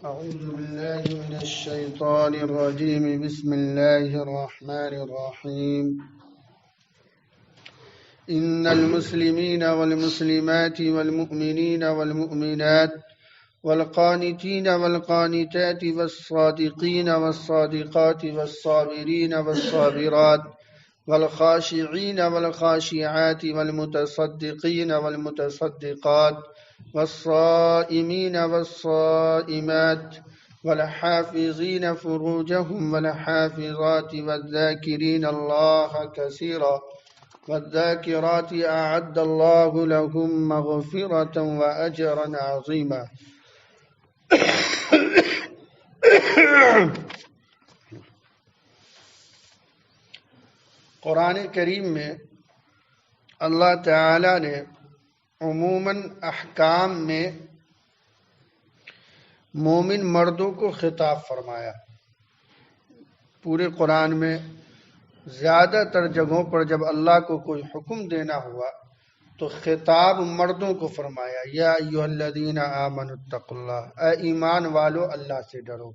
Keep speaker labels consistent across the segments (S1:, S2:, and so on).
S1: أعوذ بالله من الشيطان الرجيم بسم الله الرحمن الرحيم إن المسلمين والمسلمات والمؤمنين والمؤمنات والقانتين والقانتات والصادقين والصادقات والصابرين والصابرات والخاشعين والخاشعات والمتصدقين والمتصدقات والصائمين والصائمات والحافظين فروجهم والحافظات والذاكرين الله كثيرا والذاكرات أعد الله لهم مغفرة وأجرا عظيما. قرآن کریم میں اللہ تعالی نے عموماً احکام میں مومن مردوں کو خطاب فرمایا. پورے قرآن میں زیادہ تر جگہوں پر جب اللہ کو کوئی حکم دینا ہوا تو خطاب مردوں کو فرمایا. یا ایھا الذین آمنوا اتقوا اللہ، اے ایمان والو اللہ سے ڈرو.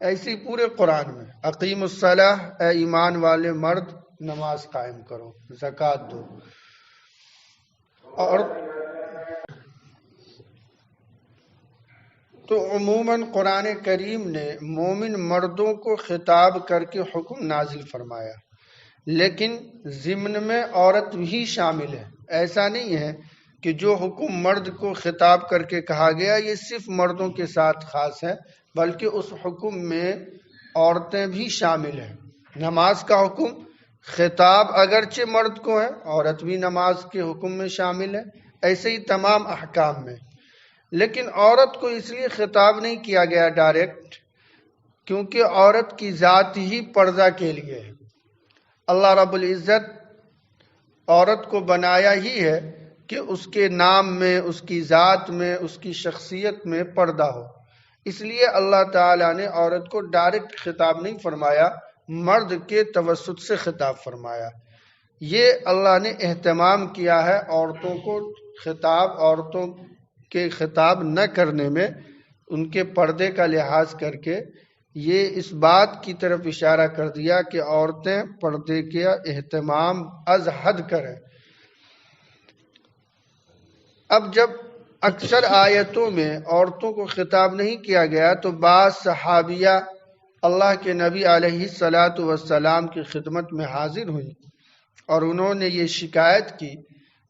S1: ایسی پورے قرآن میں اقیموا الصلاۃ، اے ایمان والے مرد نماز قائم کرو، زکوٰۃ دو. اور تو عموماً قرآن کریم نے مومن مردوں کو خطاب کر کے حکم نازل فرمایا، لیکن ضمن میں عورت بھی شامل ہے. ایسا نہیں ہے کہ جو حکم مرد کو خطاب کر کے کہا گیا یہ صرف مردوں کے ساتھ خاص ہے، بلکہ اس حکم میں عورتیں بھی شامل ہیں. نماز کا حکم خطاب اگرچہ مرد کو ہے، عورت بھی نماز کے حکم میں شامل ہے، ایسے ہی تمام احکام میں. لیکن عورت کو اس لیے خطاب نہیں کیا گیا ڈائریکٹ کیونکہ عورت کی ذات ہی پردہ کے لیے ہے. اللہ رب العزت عورت کو بنایا ہی ہے کہ اس کے نام میں، اس کی ذات میں، اس کی شخصیت میں پردہ ہو. اس لیے اللہ تعالیٰ نے عورت کو ڈائریکٹ خطاب نہیں فرمایا، مرد کے توسط سے خطاب فرمایا. یہ اللہ نے اہتمام کیا ہے عورتوں کو خطاب، عورتوں کے خطاب نہ کرنے میں ان کے پردے کا لحاظ کر کے یہ اس بات کی طرف اشارہ کر دیا کہ عورتیں پردے کا اہتمام از حد کریں. اب جب اکثر آیتوں میں عورتوں کو خطاب نہیں کیا گیا تو بعض صحابیہ اللہ کے نبی علیہ الصلاۃ والسلام کی خدمت میں حاضر ہوئیں اور انہوں نے یہ شکایت کی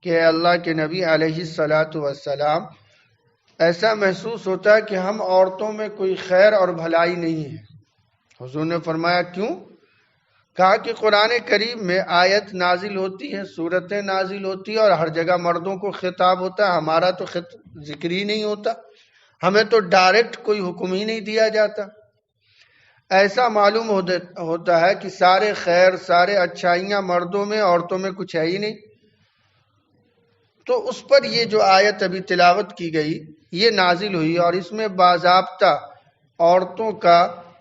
S1: کہ اے اللہ کے نبی علیہ الصلاۃ والسلام، ایسا محسوس ہوتا ہے کہ ہم عورتوں میں کوئی خیر اور بھلائی نہیں ہے. حضور نے فرمایا کیوں؟ کہا کہ قرآن کریم میں آیت نازل ہوتی ہے، سورتیں نازل ہوتی ہے اور ہر جگہ مردوں کو خطاب ہوتا ہے، ہمارا تو ذکر ہی نہیں ہوتا، ہمیں تو ڈائریکٹ کوئی حکم ہی نہیں دیا جاتا. ایسا معلوم ہوتا ہے کہ سارے خیر، سارے اچھائیاں مردوں میں، عورتوں میں کچھ ہے ہی نہیں. تو اس پر یہ جو آیت ابھی تلاوت کی گئی یہ نازل ہوئی اور اس میں باضابطہ عورتوں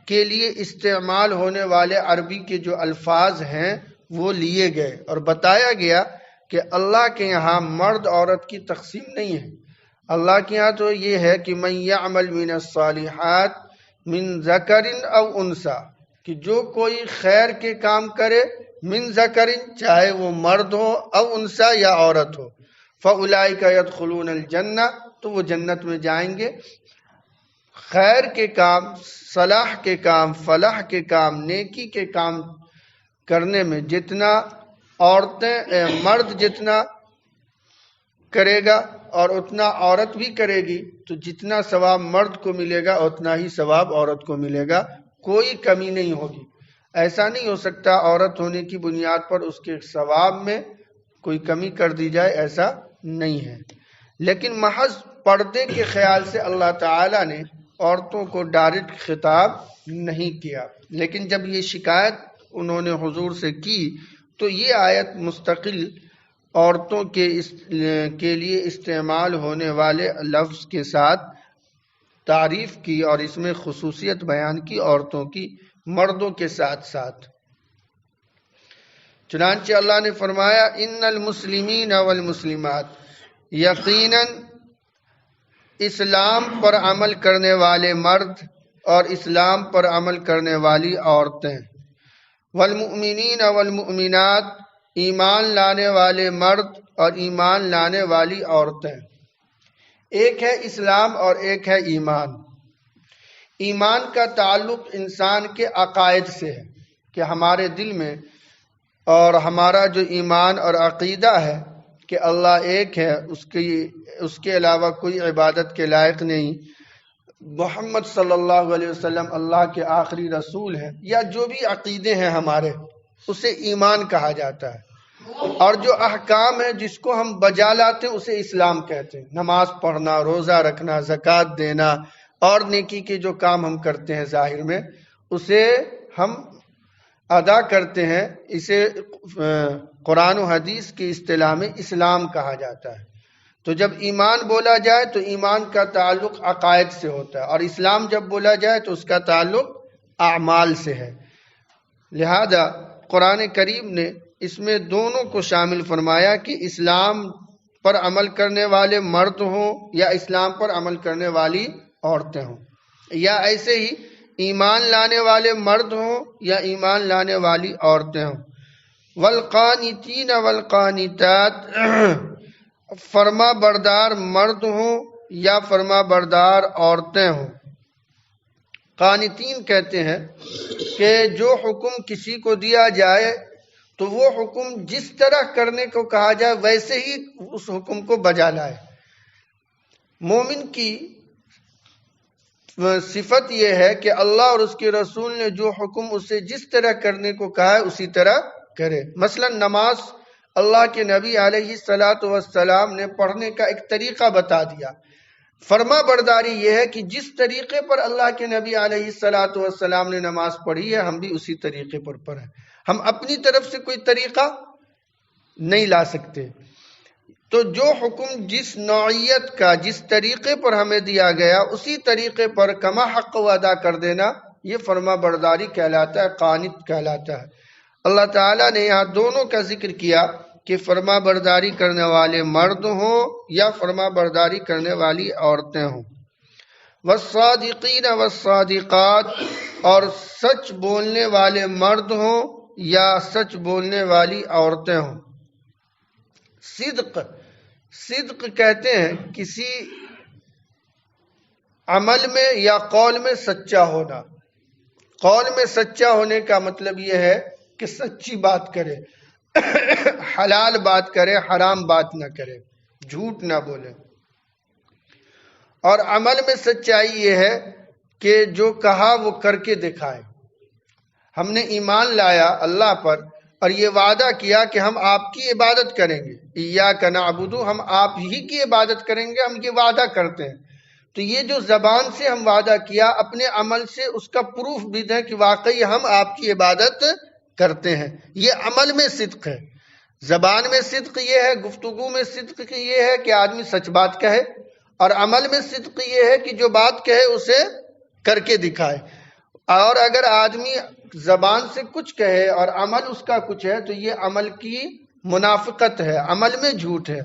S1: کے لیے استعمال ہونے والے عربی کے جو الفاظ ہیں وہ لیے گئے اور بتایا گیا کہ اللہ کے یہاں مرد عورت کی تقسیم نہیں ہے. اللہ کے یہاں تو یہ ہے کہ من یعمل من الصالحات من ذکر او انثی، کہ جو کوئی خیر کے کام کرے، من ذکر چاہے وہ مرد ہو، او انثی یا عورت ہو، فاولئک یدخلون الجنہ تو وہ جنت میں جائیں گے. خیر کے کام، صلاح کے کام، فلاح کے کام، نیکی کے کام کرنے میں جتنا مرد جتنا کرے گا اور اتنا عورت بھی کرے گی تو جتنا ثواب مرد کو ملے گا اتنا ہی ثواب عورت کو ملے گا، کوئی کمی نہیں ہوگی. ایسا نہیں ہو سکتا عورت ہونے کی بنیاد پر اس کے ثواب میں کوئی کمی کر دی جائے، ایسا نہیں ہے. لیکن محض پردے کے خیال سے اللہ تعالیٰ نے عورتوں کو ڈائریکٹ خطاب نہیں کیا. لیکن جب یہ شکایت انہوں نے حضور سے کی تو یہ آیت مستقل عورتوں کے لیے استعمال ہونے والے لفظ کے ساتھ تعریف کی اور اس میں خصوصیت بیان کی عورتوں کی مردوں کے ساتھ ساتھ. چنانچہ اللہ نے فرمایا ان المسلمین والمسلمات، یقیناً اسلام پر عمل کرنے والے مرد اور اسلام پر عمل کرنے والی عورتیں، والمؤمنین والمؤمنات، ایمان لانے والے مرد اور ایمان لانے والی عورتیں۔ ایک ہے اسلام اور ایک ہے ایمان۔ ایمان کا تعلق انسان کے عقائد سے ہے کہ ہمارے دل میں، اور ہمارا جو ایمان اور عقیدہ ہے کہ اللہ ایک ہے، اس کے علاوہ کوئی عبادت کے لائق نہیں، محمد صلی اللہ علیہ وسلم اللہ کے آخری رسول ہیں، یا جو بھی عقیدے ہیں ہمارے، اسے ایمان کہا جاتا ہے۔ اور جو احکام ہیں جس کو ہم بجا لاتے ہیں اسے اسلام کہتے ہیں۔ نماز پڑھنا، روزہ رکھنا، زکوٰۃ دینا اور نیکی کے جو کام ہم کرتے ہیں ظاہر میں، اسے ہم ادا کرتے ہیں، اسے قرآن و حدیث کی اصطلاح میں اسلام کہا جاتا ہے۔ تو جب ایمان بولا جائے تو ایمان کا تعلق عقائد سے ہوتا ہے، اور اسلام جب بولا جائے تو اس کا تعلق اعمال سے ہے۔ لہذا قرآن کریم نے اس میں دونوں کو شامل فرمایا کہ اسلام پر عمل کرنے والے مرد ہوں یا اسلام پر عمل کرنے والی عورتیں ہوں، یا ایسے ہی ایمان لانے والے مرد ہوں یا ایمان لانے والی عورتیں ہوں۔ والقانتین والقانتات، فرما بردار مرد ہوں یا فرما بردار عورتیں ہوں۔ قانتین کہتے ہیں کہ جو حکم کسی کو دیا جائے تو وہ حکم جس طرح کرنے کو کہا جائے ویسے ہی اس حکم کو بجا لائے۔ مومن کی صفت یہ ہے کہ اللہ اور اس کے رسول نے جو حکم اسے جس طرح کرنے کو کہا ہے اسی طرح کرے۔ مثلا نماز اللہ کے نبی علیہ الصلاۃ والسلام نے پڑھنے کا ایک طریقہ بتا دیا۔ فرما برداری یہ ہے کہ جس طریقے پر اللہ کے نبی علیہ الصلاۃ والسلام نے نماز پڑھی ہے ہم بھی اسی طریقے پر پڑھیں۔ ہم اپنی طرف سے کوئی طریقہ نہیں لا سکتے۔ تو جو حکم جس نوعیت کا جس طریقے پر ہمیں دیا گیا اسی طریقے پر کما حق و ادا کر دینا، یہ فرما برداری کہلاتا ہے، قانت کہلاتا ہے۔ اللہ تعالیٰ نے یہاں دونوں کا ذکر کیا کہ فرما برداری کرنے والے مرد ہوں یا فرما برداری کرنے والی عورتیں ہوں۔ والصادقین والصادقات، اور سچ بولنے والے مرد ہوں یا سچ بولنے والی عورتیں ہوں۔ صدق کہتے ہیں کسی عمل میں یا قول میں سچا ہونا۔ قول میں سچا ہونے کا مطلب یہ ہے کہ سچی بات کرے، حلال بات کرے، حرام بات نہ کرے، جھوٹ نہ بولے۔ اور عمل میں سچائی یہ ہے کہ جو کہا وہ کر کے دکھائے۔ ہم نے ایمان لایا اللہ پر اور یہ وعدہ کیا کہ ہم آپ کی عبادت کریں گے، ایاک نعبد، ہم آپ ہی کی عبادت کریں گے، ہم یہ وعدہ کرتے ہیں۔ تو یہ جو زبان سے ہم وعدہ کیا، اپنے عمل سے اس کا پروف بھی دیں کہ واقعی ہم آپ کی عبادت کرتے ہیں، یہ عمل میں صدق ہے۔ زبان میں صدق یہ ہے، گفتگو میں صدق یہ ہے کہ آدمی سچ بات کہے، اور عمل میں صدق یہ ہے کہ جو بات کہے اسے کر کے دکھائے۔ اور اگر آدمی زبان سے کچھ کہے اور عمل اس کا کچھ ہے تو یہ عمل کی منافقت ہے، عمل میں جھوٹ ہے۔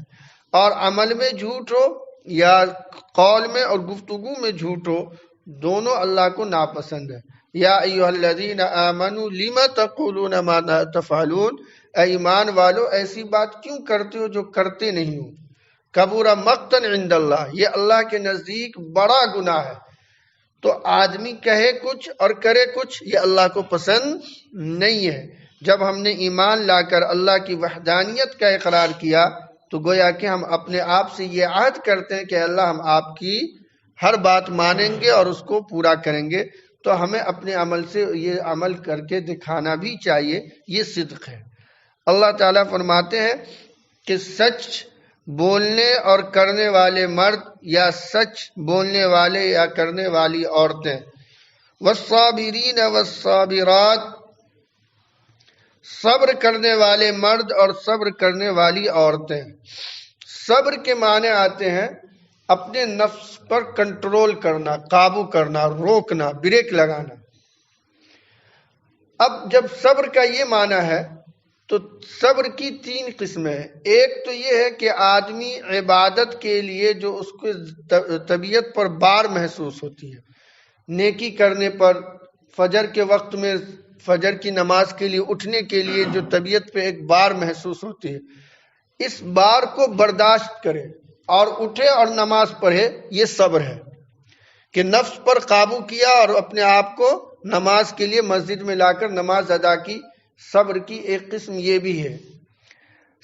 S1: اور عمل میں جھوٹ ہو یا قول میں اور گفتگو میں جھوٹ ہو، دونوں اللہ کو ناپسند ہے۔ یا ایھا الذین آمنوا لم تقولون ما لا تفعلون، اے ایمان والو ایسی بات کیوں کرتے ہو جو کرتے نہیں ہو۔ کبر مقتا عند اللہ، یہ اللہ کے نزدیک بڑا گناہ ہے۔ تو آدمی کہے کچھ اور کرے کچھ، یہ اللہ کو پسند نہیں ہے۔ جب ہم نے ایمان لا کر اللہ کی وحدانیت کا اقرار کیا تو گویا کہ ہم اپنے آپ سے یہ عہد کرتے ہیں کہ اللہ ہم آپ کی ہر بات مانیں گے اور اس کو پورا کریں گے۔ تو ہمیں اپنے عمل سے یہ عمل کر کے دکھانا بھی چاہیے، یہ صدق ہے۔ اللہ تعالیٰ فرماتے ہیں کہ سچ بولنے اور کرنے والے مرد یا سچ بولنے والے یا کرنے والی عورتیں۔ والصابرین والصابرات، صبر کرنے والے مرد اور صبر کرنے والی عورتیں۔ صبر کے معنی آتے ہیں اپنے نفس پر کنٹرول کرنا، قابو کرنا، روکنا، بریک لگانا۔ اب جب صبر کا یہ معنی ہے تو صبر کی 3 قسمیں ہیں۔ ایک تو یہ ہے کہ آدمی عبادت کے لیے جو اس کو طبیعت پر بار محسوس ہوتی ہے، نیکی کرنے پر، فجر کے وقت میں فجر کی نماز کے لیے اٹھنے کے لیے جو طبیعت پہ ایک بار محسوس ہوتی ہے، اس بار کو برداشت کرے اور اٹھے اور نماز پڑھے، یہ صبر ہے کہ نفس پر قابو کیا اور اپنے آپ کو نماز کے لیے مسجد میں لا کر نماز ادا کی۔ صبر کی ایک قسم یہ بھی ہے۔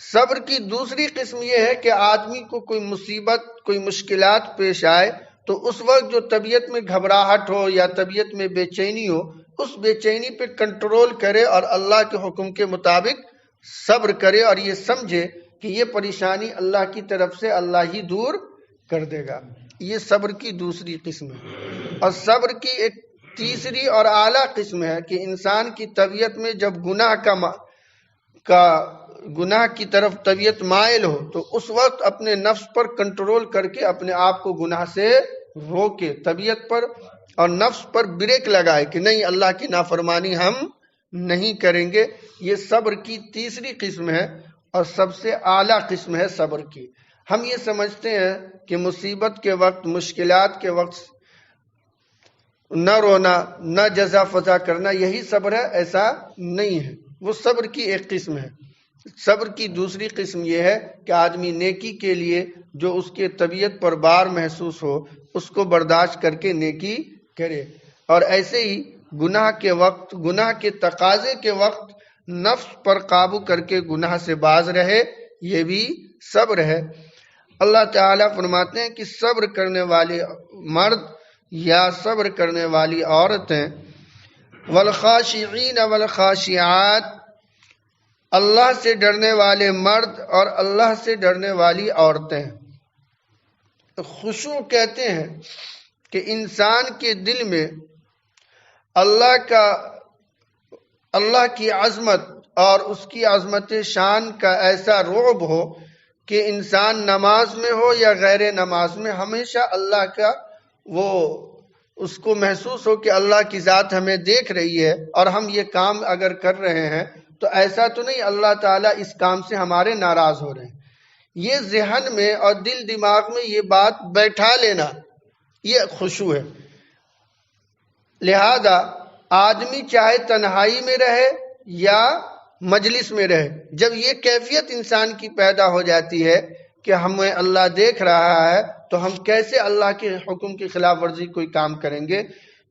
S1: صبر کی دوسری قسم یہ ہے کہ آدمی کو کوئی مصیبت، کوئی مشکلات پیش آئے تو اس وقت جو طبیعت میں گھبراہٹ ہو یا طبیعت میں بے چینی ہو، اس بے چینی پہ کنٹرول کرے اور اللہ کے حکم کے مطابق صبر کرے اور یہ سمجھے کہ یہ پریشانی اللہ کی طرف سے اللہ ہی دور کر دے گا۔ یہ صبر کی دوسری قسم ہے۔ اور صبر کی ایک تیسری اور اعلیٰ قسم ہے کہ انسان کی طبیعت میں جب گناہ کی طرف طبیعت مائل ہو تو اس وقت اپنے نفس پر کنٹرول کر کے اپنے آپ کو گناہ سے روکے، طبیعت پر اور نفس پر بریک لگائے کہ نہیں، اللہ کی نافرمانی ہم نہیں کریں گے۔ یہ صبر کی تیسری قسم ہے اور سب سے اعلیٰ قسم ہے صبر کی۔ ہم یہ سمجھتے ہیں کہ مصیبت کے وقت، مشکلات کے وقت نہ رونا، نہ جزا فضا کرنا یہی صبر ہے، ایسا نہیں ہے۔ وہ صبر کی ایک قسم ہے۔ صبر کی دوسری قسم یہ ہے کہ آدمی نیکی کے لیے جو اس کے طبیعت پر بار محسوس ہو اس کو برداشت کر کے نیکی کرے، اور ایسے ہی گناہ کے وقت، گناہ کے تقاضے کے وقت نفس پر قابو کر کے گناہ سے باز رہے، یہ بھی صبر ہے۔ اللہ تعالیٰ فرماتے ہیں کہ صبر کرنے والے مرد یا صبر کرنے والی عورتیں، والخاشعین والخاشعات، اللہ سے ڈرنے والے مرد اور اللہ سے ڈرنے والی عورتیں۔ خشوع کہتے ہیں کہ انسان کے دل میں اللہ کی عظمت اور اس کی عظمت شان کا ایسا رعب ہو کہ انسان نماز میں ہو یا غیر نماز میں ہمیشہ اللہ کا اس کو محسوس ہو کہ اللہ کی ذات ہمیں دیکھ رہی ہے، اور ہم یہ کام اگر کر رہے ہیں تو ایسا تو نہیں اللہ تعالیٰ اس کام سے ہمارے ناراض ہو رہے ہیں۔ یہ ذہن میں اور دل دماغ میں یہ بات بیٹھا لینا، یہ خشوع ہے۔ لہذا آدمی چاہے تنہائی میں رہے یا مجلس میں رہے، جب یہ کیفیت انسان کی پیدا ہو جاتی ہے کہ ہمیں اللہ دیکھ رہا ہے تو ہم کیسے اللہ کے حکم کی خلاف ورزی کوئی کام کریں گے،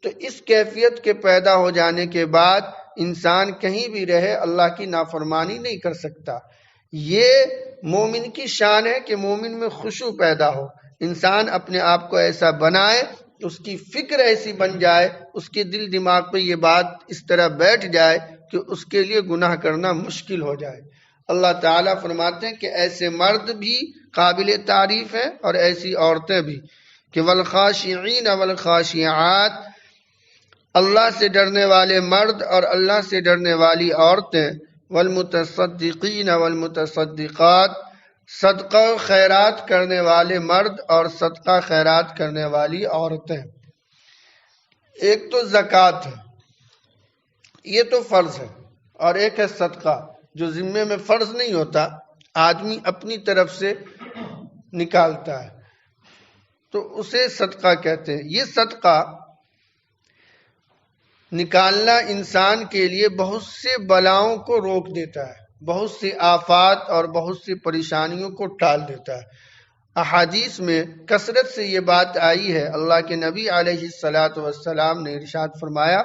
S1: تو اس کیفیت کے پیدا ہو جانے کے بعد انسان کہیں بھی رہے اللہ کی نافرمانی نہیں کر سکتا۔ یہ مومن کی شان ہے کہ مومن میں خشوع پیدا ہو، انسان اپنے آپ کو ایسا بنائے، اس کی فکر ایسی بن جائے، اس کے دل دماغ پہ یہ بات اس طرح بیٹھ جائے کہ اس کے لیے گناہ کرنا مشکل ہو جائے۔ اللہ تعالیٰ فرماتے ہیں کہ ایسے مرد بھی قابل تعریف ہیں اور ایسی عورتیں بھی، کہ والخاشعین والخاشعات، اللہ سے ڈرنے والے مرد اور اللہ سے ڈرنے والی عورتیں، والمتصدقین والمتصدقات، صدقہ خیرات کرنے والے مرد اور صدقہ خیرات کرنے والی عورتیں۔ ایک تو زکوٰۃ ہے، یہ تو فرض ہے، اور ایک ہے صدقہ جو ذمے میں فرض نہیں ہوتا، آدمی اپنی طرف سے نکالتا ہے، تو اسے صدقہ کہتے ہیں۔ یہ صدقہ نکالنا انسان کے لیے بہت سے بلاؤں کو روک دیتا ہے، بہت سی آفات اور بہت سی پریشانیوں کو ٹال دیتا ہے۔ احادیث میں کثرت سے یہ بات آئی ہے، اللہ کے نبی علیہ السلام نے ارشاد فرمایا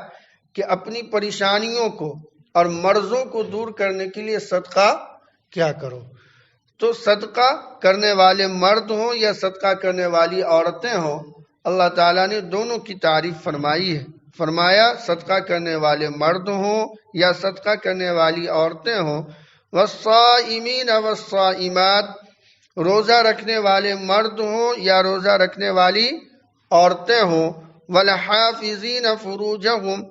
S1: کہ اپنی پریشانیوں کو اور مرضوں کو دور کرنے کے لیے صدقہ کیا کرو۔ تو صدقہ کرنے والے مرد ہوں یا صدقہ کرنے والی عورتیں ہوں، اللہ تعالیٰ نے دونوں کی تعریف فرمائی ہے۔ فرمایا صدقہ کرنے والے مرد ہوں یا صدقہ کرنے والی عورتیں ہوں، والصائمین والصائمات، روزہ رکھنے والے مرد ہوں یا روزہ رکھنے والی عورتیں ہوں، والحافظین فروجہم،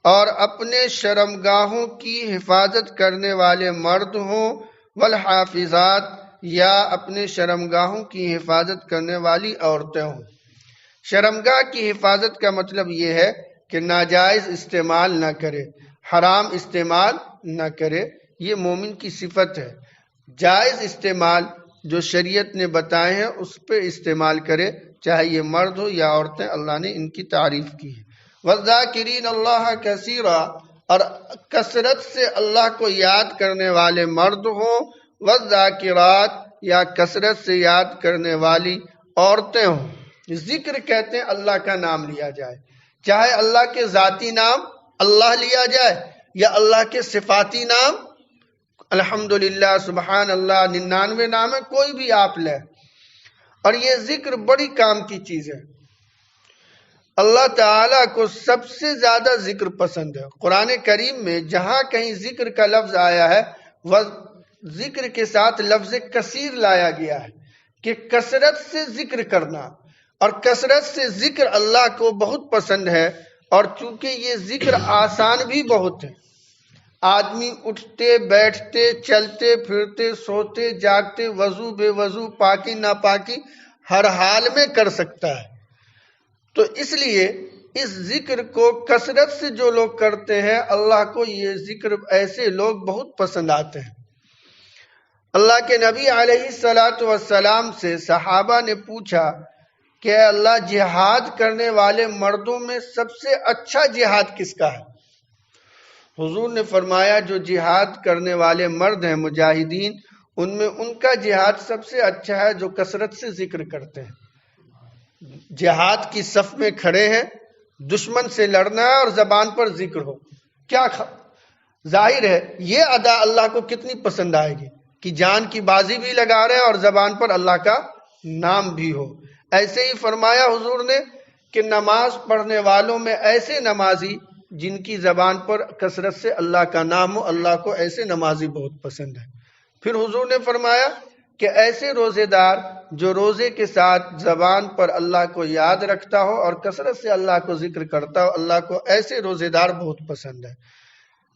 S1: اور اپنے شرمگاہوں کی حفاظت کرنے والے مرد ہوں، والحافظات، یا اپنے شرمگاہوں کی حفاظت کرنے والی عورتیں ہوں۔ شرمگاہ کی حفاظت کا مطلب یہ ہے کہ ناجائز استعمال نہ کرے، حرام استعمال نہ کرے، یہ مومن کی صفت ہے۔ جائز استعمال جو شریعت نے بتائے ہیں اس پہ استعمال کرے، چاہے یہ مرد ہو یا عورتیں، اللہ نے ان کی تعریف کی ہے۔ وَالذَّاكِرِينَ اللَّهَ كَثِيرًا، اور کثرت سے اللہ کو یاد کرنے والے مرد ہوں، وَالذَّاكِرَاتِ، یا کثرت سے یاد کرنے والی عورتیں ہوں۔ ذکر کہتے ہیں اللہ کا نام لیا جائے، چاہے اللہ کے ذاتی نام اللہ لیا جائے یا اللہ کے صفاتی نام، الحمدللہ، سبحان اللہ، 99 نام ہے، کوئی بھی آپ لیں۔ اور یہ ذکر بڑی کام کی چیز ہے۔ اللہ تعالیٰ کو سب سے زیادہ ذکر پسند ہے۔ قرآن کریم میں جہاں کہیں ذکر کا لفظ آیا ہے وہ ذکر کے ساتھ لفظ کثیر لایا گیا ہے کہ کثرت سے ذکر کرنا، اور کثرت سے ذکر اللہ کو بہت پسند ہے۔ اور چونکہ یہ ذکر آسان بھی بہت ہے، آدمی اٹھتے بیٹھتے چلتے پھرتے سوتے جاگتے وضو بے وضو پاکی ناپاکی ہر حال میں کر سکتا ہے۔ تو اس لیے اس ذکر کو کثرت سے جو لوگ کرتے ہیں اللہ کو یہ ذکر ایسے لوگ بہت پسند آتے ہیں۔ اللہ کے نبی علیہ السلام سے صحابہ نے پوچھا کہ اے اللہ، جہاد کرنے والے مردوں میں سب سے اچھا جہاد کس کا ہے؟ حضور نے فرمایا جو جہاد کرنے والے مرد ہیں مجاہدین، ان میں ان کا جہاد سب سے اچھا ہے جو کثرت سے ذکر کرتے ہیں۔ جہاد کی صف میں کھڑے ہیں، دشمن سے لڑنا ہے اور زبان پر ذکر ہو، کیا ظاہر ہے یہ ادا اللہ کو کتنی پسند آئے گی کہ جان کی بازی بھی لگا رہے ہیں اور زبان پر اللہ کا نام بھی ہو۔ ایسے ہی فرمایا حضور نے کہ نماز پڑھنے والوں میں ایسے نمازی جن کی زبان پر کثرت سے اللہ کا نام ہو، اللہ کو ایسے نمازی بہت پسند ہے۔ پھر حضور نے فرمایا کہ ایسے روزے دار جو روزے کے ساتھ زبان پر اللہ کو یاد رکھتا ہو اور کثرت سے اللہ کو ذکر کرتا ہو، اللہ کو ایسے روزے دار بہت پسند ہے۔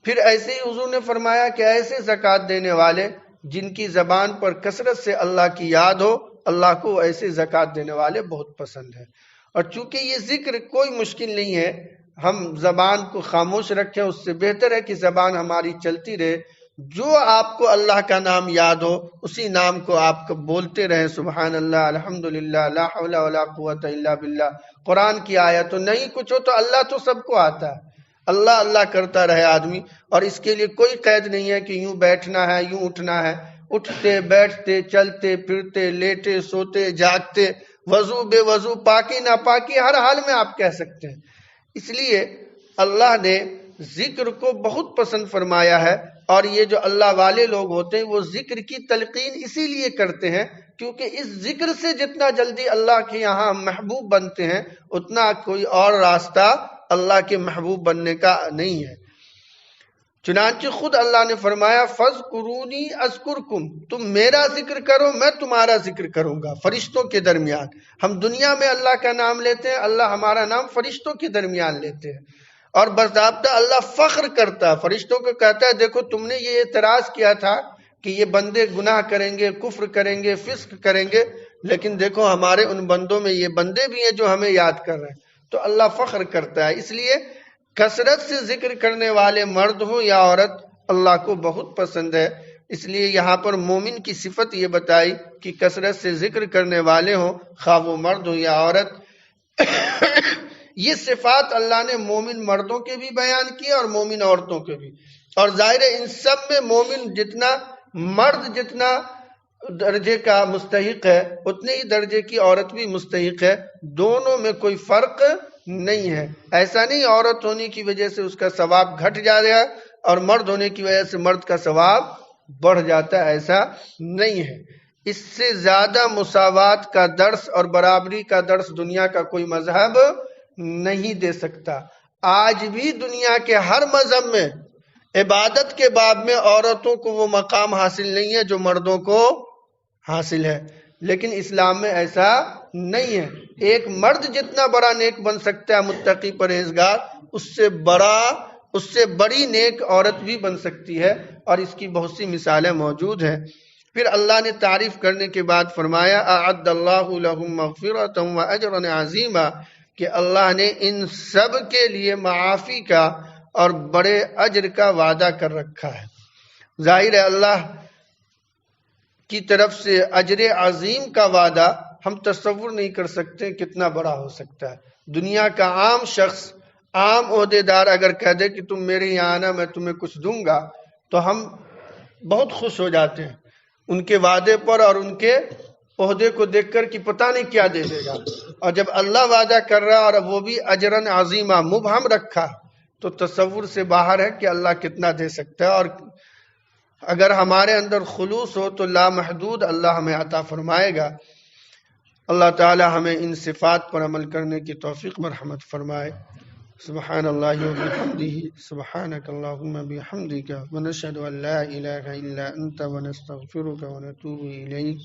S1: پھر ایسے ہی حضور نے فرمایا کہ ایسے زکوٰۃ دینے والے جن کی زبان پر کثرت سے اللہ کی یاد ہو، اللہ کو ایسے زکوٰۃ دینے والے بہت پسند ہے۔ اور چونکہ یہ ذکر کوئی مشکل نہیں ہے، ہم زبان کو خاموش رکھیں، اس سے بہتر ہے کہ زبان ہماری چلتی رہے۔ جو آپ کو اللہ کا نام یاد ہو اسی نام کو آپ بولتے رہیں، سبحان اللہ، الحمدللہ، لا حول ولا قوت الا باللہ۔ قرآن کی آیت تو نہیں کچھ ہو تو اللہ تو سب کو آتا ہے، اللہ اللہ کرتا رہے آدمی، اور اس کے لیے کوئی قید نہیں ہے کہ یوں بیٹھنا ہے یوں اٹھنا ہے۔ اٹھتے بیٹھتے چلتے پھرتے لیٹے سوتے جاگتے وضو بے وضو پاکی ناپاکی ہر حال میں آپ کہہ سکتے ہیں۔ اس لیے اللہ نے ذکر کو بہت پسند فرمایا ہے، اور یہ جو اللہ والے لوگ ہوتے ہیں وہ ذکر کی تلقین اسی لیے کرتے ہیں کیونکہ اس ذکر سے جتنا جلدی اللہ کے یہاں محبوب بنتے ہیں اتنا کوئی اور راستہ اللہ کے محبوب بننے کا نہیں ہے۔ چنانچہ خود اللہ نے فرمایا فَاذْكُرُونِي أَذْكُرْكُمْ، تم میرا ذکر کرو میں تمہارا ذکر کروں گا۔ فرشتوں کے درمیان ہم دنیا میں اللہ کا نام لیتے ہیں، اللہ ہمارا نام فرشتوں کے درمیان لیتے ہیں، اور باضابطہ اللہ فخر کرتا ہے، فرشتوں کو کہتا ہے دیکھو تم نے یہ اعتراض کیا تھا کہ یہ بندے گناہ کریں گے، کفر کریں گے، فسق کریں گے، لیکن دیکھو ہمارے ان بندوں میں یہ بندے بھی ہیں جو ہمیں یاد کر رہے ہیں۔ تو اللہ فخر کرتا ہے۔ اس لیے کثرت سے ذکر کرنے والے مرد ہوں یا عورت اللہ کو بہت پسند ہے۔ اس لیے یہاں پر مومن کی صفت یہ بتائی کہ کثرت سے ذکر کرنے والے ہوں، خواہ وہ مرد ہوں یا عورت۔ یہ صفات اللہ نے مومن مردوں کے بھی بیان کی اور مومن عورتوں کے بھی، اور ظاہر ہے ان سب میں مومن جتنا مرد جتنا درجے کا مستحق ہے اتنے ہی درجے کی عورت بھی مستحق ہے، دونوں میں کوئی فرق نہیں ہے۔ ایسا نہیں عورت ہونے کی وجہ سے اس کا ثواب گھٹ جا رہا ہے اور مرد ہونے کی وجہ سے مرد کا ثواب بڑھ جاتا ہے، ایسا نہیں ہے۔ اس سے زیادہ مساوات کا درس اور برابری کا درس دنیا کا کوئی مذہب نہیں دے سکتا۔ آج بھی دنیا کے ہر مذہب میں عبادت کے باب میں عورتوں کو وہ مقام حاصل نہیں ہے جو مردوں کو حاصل ہے، لیکن اسلام میں ایسا نہیں ہے۔ ایک مرد جتنا بڑا نیک بن سکتا ہے متقی پرہیزگار، اس سے بڑی نیک عورت بھی بن سکتی ہے، اور اس کی بہت سی مثالیں موجود ہیں۔ پھر اللہ نے تعریف کرنے کے بعد فرمایا اعد اللہ لہم مغفرۃ واجرا عظیما، کہ اللہ نے ان سب کے لیے معافی کا اور بڑے اجر کا وعدہ کر رکھا ہے۔ ظاہر ہے اللہ کی طرف سے اجر عظیم کا وعدہ ہم تصور نہیں کر سکتے کتنا بڑا ہو سکتا ہے۔ دنیا کا عام شخص، عام عہدیدار اگر کہہ دے کہ تم میرے یہاں آنا میں تمہیں کچھ دوں گا تو ہم بہت خوش ہو جاتے ہیں ان کے وعدے پر اور ان کے عہدے کو دیکھ کر کہ پتہ نہیں کیا دے دے گا، اور جب اللہ وعدہ کر رہا اور وہ بھی اجرن عظیمہ مبہم رکھا تو تصور سے باہر ہے کہ اللہ کتنا دے سکتا ہے۔ اور اگر ہمارے اندر خلوص ہو تو لامحدود اللہ ہمیں عطا فرمائے گا۔ اللہ تعالی ہمیں ان صفات پر عمل کرنے کی توفیق مرحمت فرمائے۔ سبحان اللہ و بحمدہ، سبحانک اللہم بحمدک، ونشہد ان لا الہ الا انت، ونستغفرک ونتوب الیک۔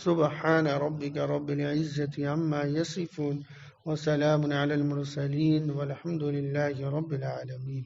S1: سبحان ربک رب العزة عما یصفون، وسلام علی المرسلین، والحمد للہ رب العالمین۔